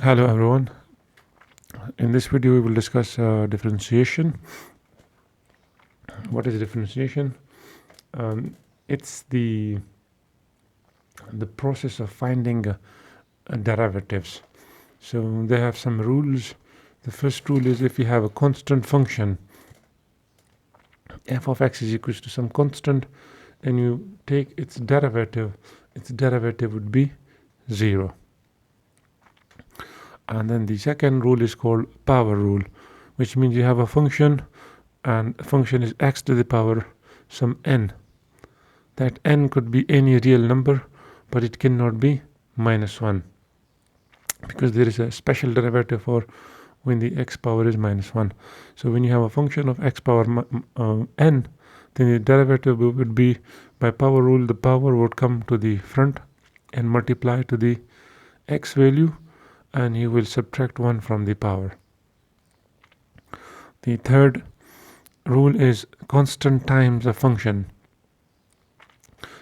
Hello everyone. In this video we will discuss differentiation. What is differentiation? It's the process of finding derivatives. So they have some rules. The first rule is if you have a constant function, f of x is equals to some constant, and you take its derivative would be 0. And then the second rule is called power rule, which means you have a function and the function is x to the power some n. That n could be any real number, but it cannot be -1, because there is a special derivative for when the x power is -1. So when you have a function of x power n, then the derivative would be, by power rule, the power would come to the front and multiply to the x value, and you will subtract 1 from the power. The third rule is constant times a function.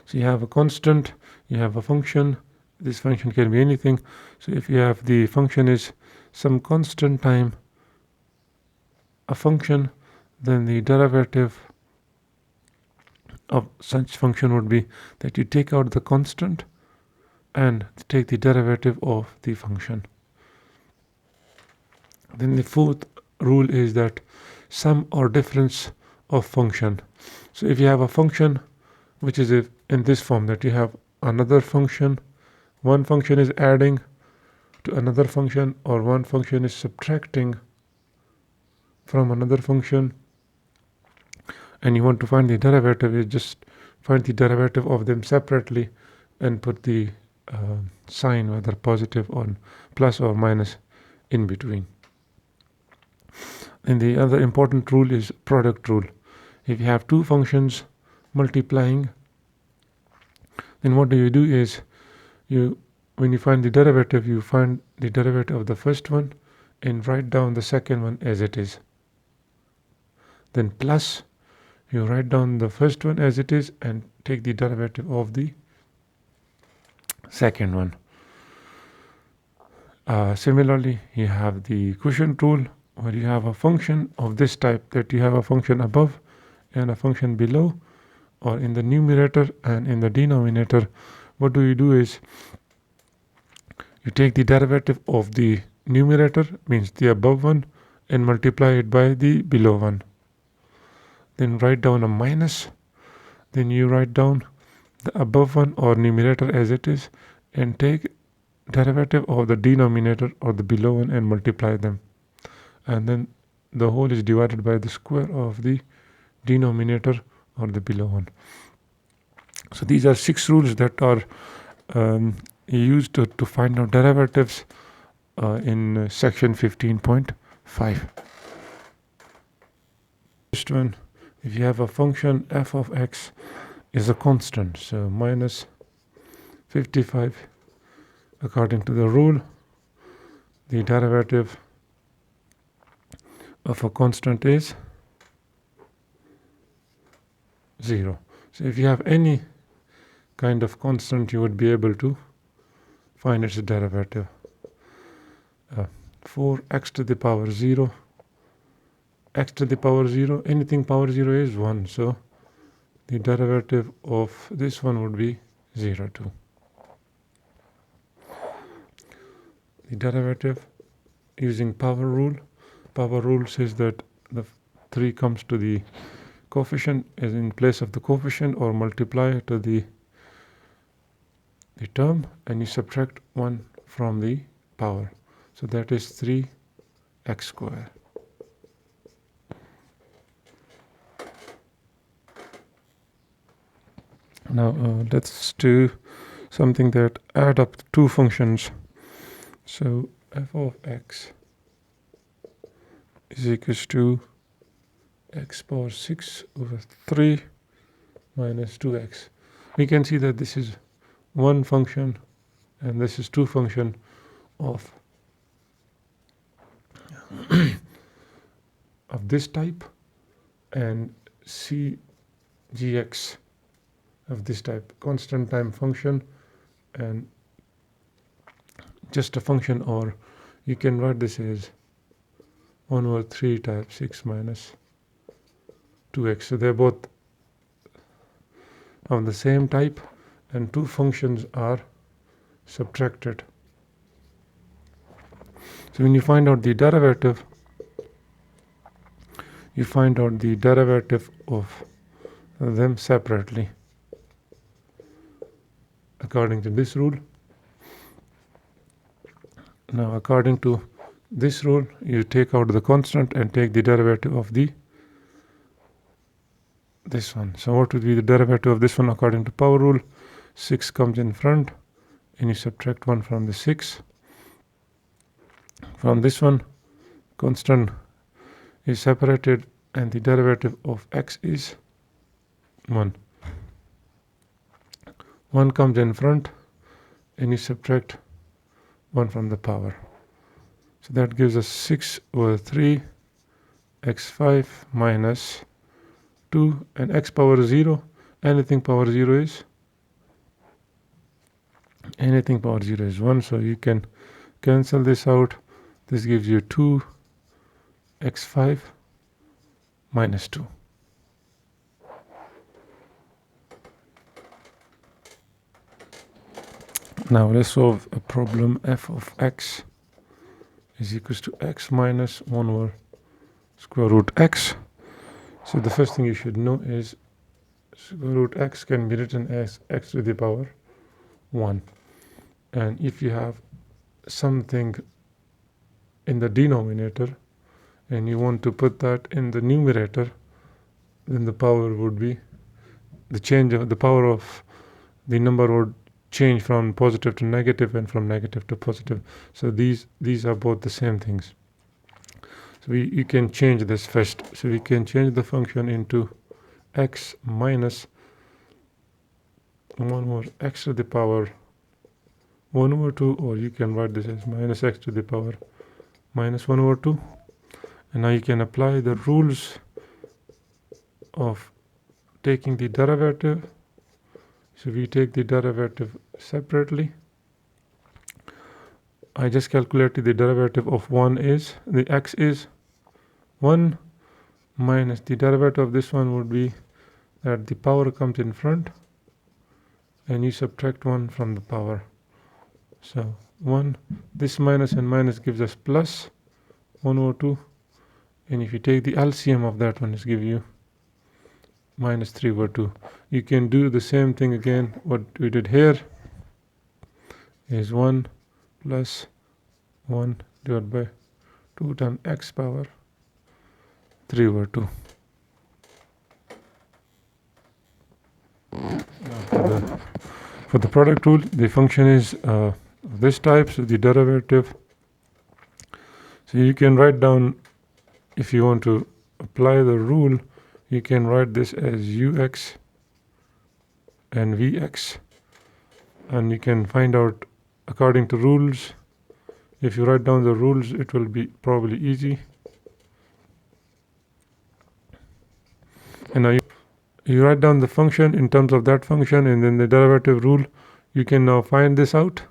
So you have a constant, you have a function. This function can be anything. So if you have the function is some constant time a function, then the derivative of such function would be that you take out the constant and take the derivative of the function. Then the fourth rule is that sum or difference of function. So if you have a function which is in this form, that you have another function, one function is adding to another function, or one function is subtracting from another function, and you want to find the derivative, you just find the derivative of them separately and put the sign, whether positive or plus or minus, in between. And the other important rule is product rule. If you have two functions multiplying, then what do is when you find the derivative, you find the derivative of the first one and write down the second one as it is. Then plus, you write down the first one as it is and take the derivative of the second one. Similarly, you have the quotient rule, where you have a function of this type, that you have a function above and a function below, or in the numerator and in the denominator. What do is you take the derivative of the numerator, means the above one, and multiply it by the below one. Then write down a minus. Then you write down the above one or numerator as it is and take derivative of the denominator or the below one and multiply them. And then the whole is divided by the square of the denominator or the below one. So these are 6 rules that are used to find out derivatives in section 15.5. First one, if you have a function f of x is a constant, so minus 55, according to the rule, the derivative of a constant is 0. So if you have any kind of constant, you would be able to find its derivative. 4x to the power 0, x to the power 0, anything power 0 is 1, so the derivative of this one would be 0 too. The derivative using power rule says that the 3 comes to the coefficient is in place of the coefficient, or multiply to the term, and you subtract 1 from the power. So that is 3x square. Now let's do something that add up two functions. So f of x is equals to x power 6 over 3 minus 2x. We can see that this is one function and this is two function of of this type, and cgx of this type, constant time function, and just a function or you can write this as 1 over 3 times 6 minus 2x. So they're both of the same type, and two functions are subtracted. So when you find out the derivative, you find out the derivative of them separately according to this rule. Now according to this rule, you take out the constant and take the derivative of this one. So what would be the derivative of this one according to power rule? 6 comes in front and you subtract 1 from the 6. From this one, constant is separated and the derivative of x is 1. 1 comes in front and you subtract 1 from the power. So that gives us 6 over 3 x5 minus 2, and x power 0, anything power 0 is 1, so you can cancel this out. This gives you 2 x5 minus 2. Now let's solve a problem. F of x is equals to x minus 1 over square root x. So the first thing you should know is square root x can be written as x to the power 1. And if you have something in the denominator and you want to put that in the numerator, then the power would be the change of the power of the number would change from positive to negative and from negative to positive. So these are both the same things. So you can change this first. So we can change the function into x minus 1 over x to the power 1 over 2, or you can write this as minus x to the power minus 1 over 2. And now you can apply the rules of taking the derivative. So we take the derivative separately. I just calculated the derivative of 1 is, the x is 1 minus the derivative of this one would be that the power comes in front and you subtract 1 from the power. So 1, this minus and minus gives us plus 1 over 2, and if you take the LCM of that one, it gives you minus 3 over 2. You can do the same thing again. What we did here is 1 plus 1 divided by 2 times x power 3 over 2. Now for the product rule, the function is of this type, so the derivative. So you can write down, if you want to apply the rule, you can write this as ux and vx, and you can find out according to rules. If you write down the rules, it will be probably easy. And now you write down the function in terms of that function, and then the derivative rule. You can now find this out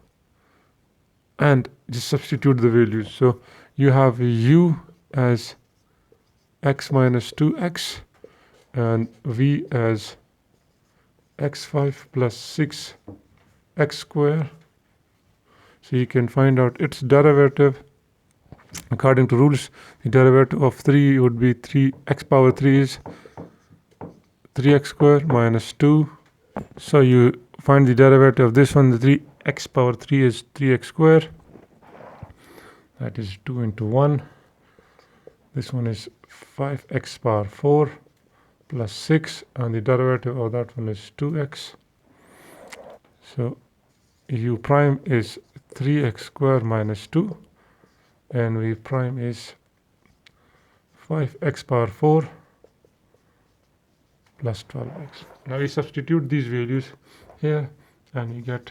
and just substitute the values. So you have u as x minus 2x and v as x5 plus 6 x square. So you can find out its derivative according to rules. The derivative of 3 would be 3x power 3 is 3x square minus 2. So you find the derivative of this one. The 3x power 3 is 3x square. That is 2 into 1. This one is 5x power 4 plus 6, and the derivative of that one is 2x. So u prime is 3x square minus 2, and v prime is 5x power 4 plus 12x. Now we substitute these values here and you get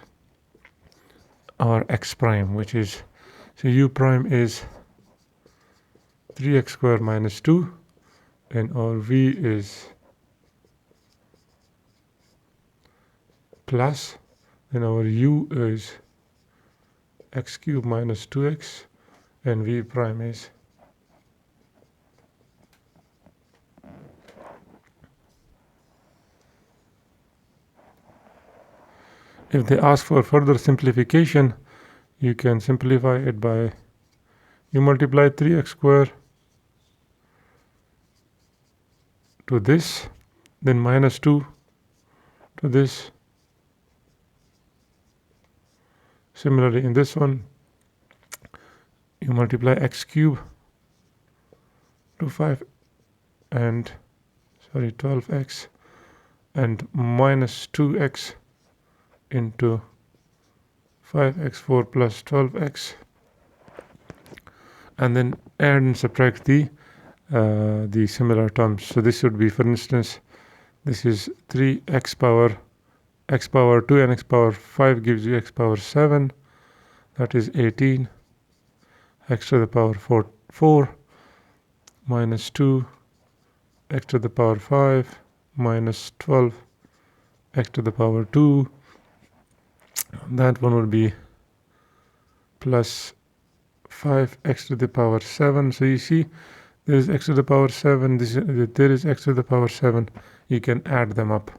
our x prime, which is, so u prime is 3x square minus 2, and our v is plus, and our u is x cube minus 2x, and v prime is if they ask for further simplification, you can simplify it by you multiply 3x square to this, then minus 2 to this. Similarly, in this one, you multiply x cube to 12x and minus 2x into 5x4 plus 12x, and then add and subtract the similar terms. So this would be, for instance, this is 3x power 2 and x power 5 gives you x power 7, that is 18, x to the power 4 minus 2 x to the power 5 minus 12 x to the power 2. That one would be plus 5x to the power 7. So you see, there is x to the power 7, there is x to the power 7. You can add them up.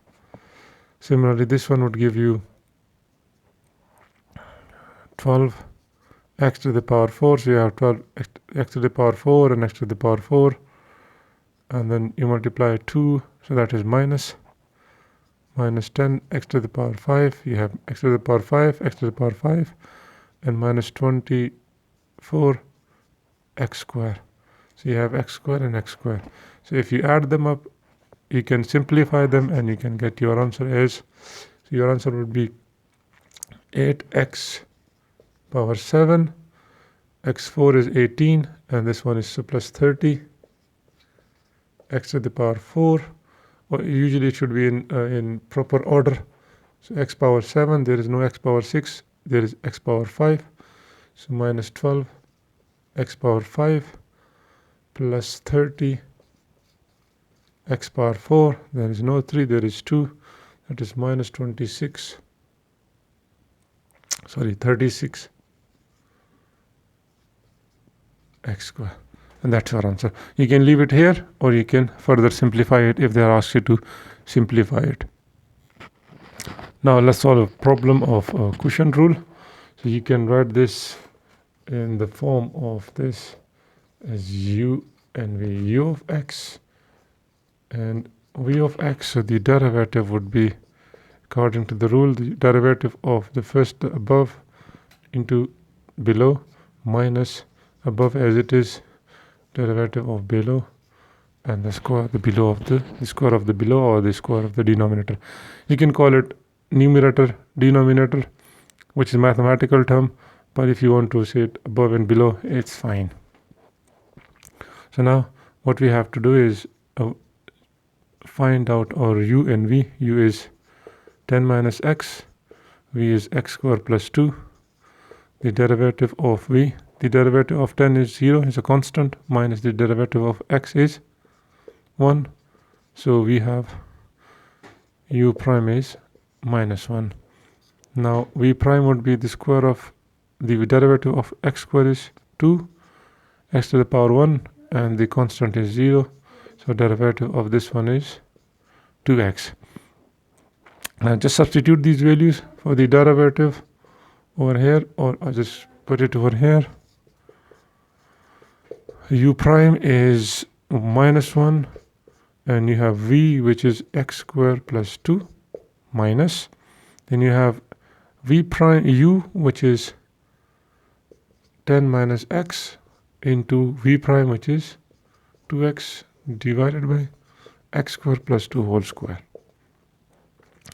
Similarly, this one would give you 12 x to the power 4. So you have 12 x to the power 4 and x to the power 4. And then you multiply 2, so that is minus 10 x to the power 5. You have x to the power 5, x to the power 5, and minus 24 x square. So you have x square and x square. So if you add them up, you can simplify them and you can get your answer as, so your answer would be 8x power 7, x4 is 18, and this one is plus 30, x to the power 4, or usually it should be in proper order. So x power 7, there is no x power 6, there is x power 5, so minus 12 x power 5 plus 30 x power 4, there is no 3, there is 2, that is minus 36 x square, and that's your answer. You can leave it here or you can further simplify it if they are asked you to simplify it. Now let's solve a problem of quotient rule. So you can write this in the form of this as u and v, u of x and v of x. So the derivative would be, according to the rule, the derivative of the first above into below minus above as it is derivative of below and the square of the below of the square of the below or the square of the denominator. You can call it numerator denominator, which is mathematical term, but if you want to say it above and below, it's fine. So now what we have to do is find out our u and v. U is 10 minus x, v is x square plus 2. The derivative of v, the derivative of 10 is 0, is a constant, minus the derivative of x is 1. So we have u prime is minus 1. Now v prime would be the square of the derivative of x square is 2, x to the power 1, and the constant is 0. So derivative of this one is 2x. Now just substitute these values for the derivative over here, or I'll just put it over here. U prime is minus 1, and you have v, which is x square plus 2 minus, then you have v prime u, which is 10 minus x into v prime, which is 2x divided by x square plus 2 whole square.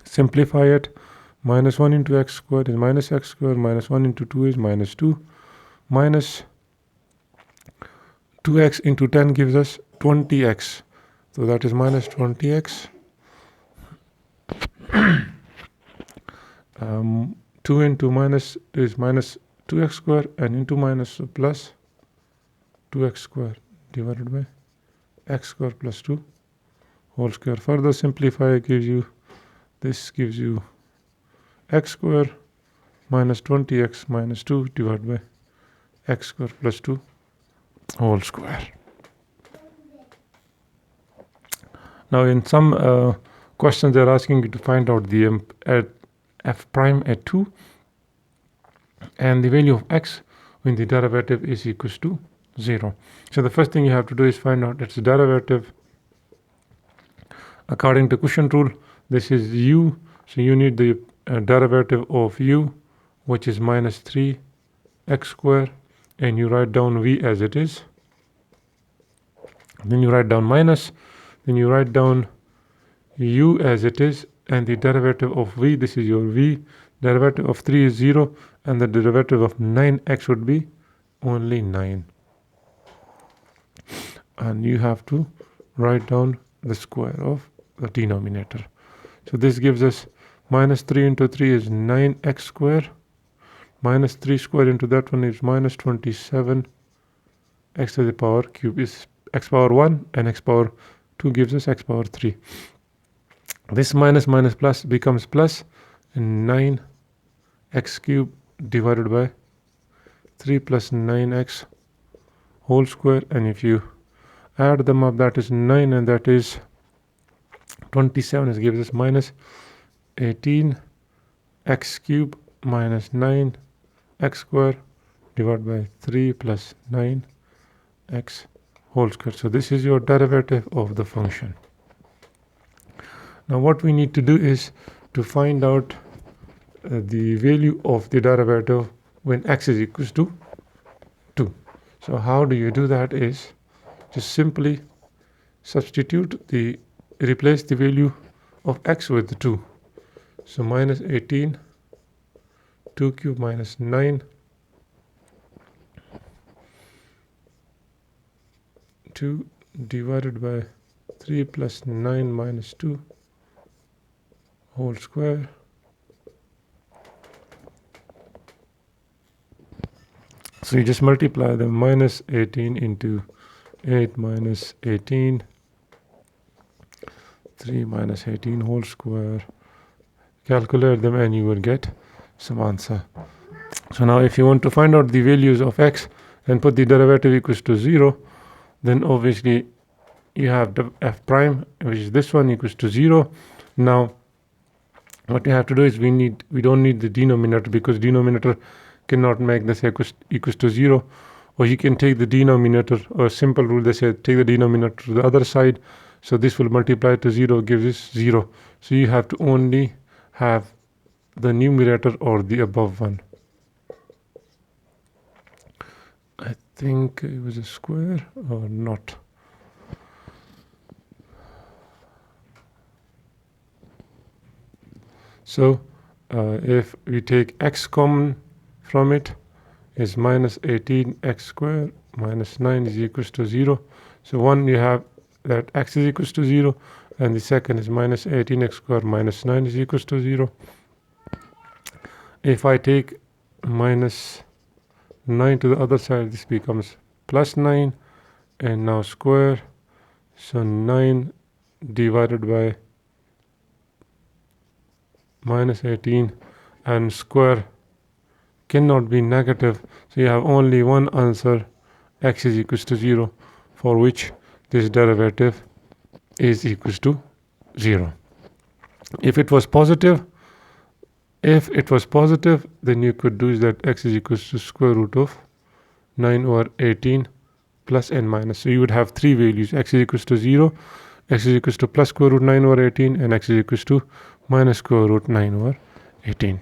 Simplify it. Minus 1 into x squared is minus x squared, minus 1 into 2 is minus 2, minus 2x into 10 gives us 20x. So that is minus 20x. 2 into minus is minus 2x squared, and into minus plus 2x squared divided by x squared plus 2 whole square. Further simplify gives you, this gives you x squared minus 20x minus 2 divided by x square plus 2 whole square. Now in some questions they're asking you to find out the at f prime at 2 and the value of x when the derivative is equals to 0. So the first thing you have to do is find out its derivative according to Quotient rule. This is u, so you need the derivative of u, which is minus 3 x square, and you write down v as it is. Then you write down minus, then you write down u as it is, and the derivative of v, this is your v, derivative of 3 is 0, and the derivative of 9x would be only 9. And you have to write down the square of the denominator. So this gives us minus 3 into 3 is 9x square, minus 3 square into that one is minus 27, x to the power cube is x power 1, and x power 2 gives us x power 3. This minus minus plus becomes plus, and 9x cube divided by 3 plus 9x whole square, and if you add them up, that is 9 and that is 27. It gives us minus 18 x cube minus 9 x square divided by 3 plus 9 x whole square. So this is your derivative of the function. Now what we need to do is to find out the value of the derivative when x is equals to 2. So how do you do that is just simply replace the value of x with 2. So minus 18, 2 cube minus 9, 2 divided by 3 plus 9 minus 2 whole square. So you just multiply the minus 18 into 8 minus 18, 3 minus 18 whole square, calculate them and you will get some answer. So now if you want to find out the values of x and put the derivative equals to 0, then obviously you have the f prime, which is this one, equals to 0. Now what you have to do is we don't need the denominator, because denominator cannot make this equals to 0. Or you can take the denominator, or simple rule they say take the denominator to the other side, so this will multiply to 0, gives us 0. So you have to only have the numerator or the above one. I think it was a square or not. So if we take x common from it, is minus 18x square minus 9 is equals to 0. So one, you have that x is equals to 0, and the second is minus 18x square minus 9 is equals to 0. If I take minus 9 to the other side, this becomes plus 9, and now square, so 9 divided by minus 18, and square cannot be negative, so you have only one answer, x is equals to 0, for which this derivative is equals to 0. If it was positive, then you could do is that x is equals to square root of 9 over 18 plus and minus. So you would have three values: x is equals to 0, x is equals to plus square root 9 over 18, and x is equals to minus square root 9 over 18.